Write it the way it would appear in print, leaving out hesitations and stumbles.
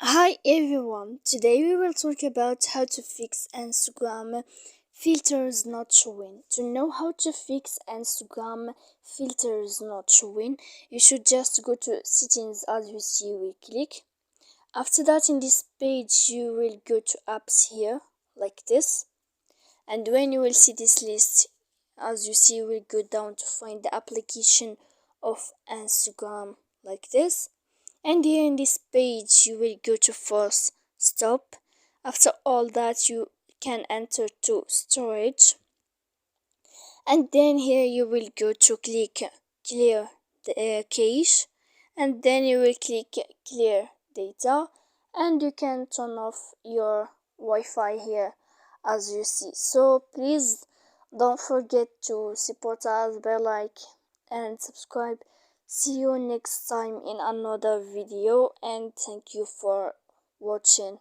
Hi everyone, today we will talk about how to fix Instagram filters not showing. To know how to fix Instagram filters not showing, you should just go to settings. As you see, we click. After that, in this page you will go to apps here like this, and when you will see this list, as you see, we'll go down to find the application of Instagram like this. And here in this page you will go to force stop. After all that, you can enter to storage, and then here you will go to click clear the cache, and then you will click clear data, and you can turn off your Wi-Fi here as you see. So please don't forget to support us by like and subscribe. See you next time in another video, and thank you for watching.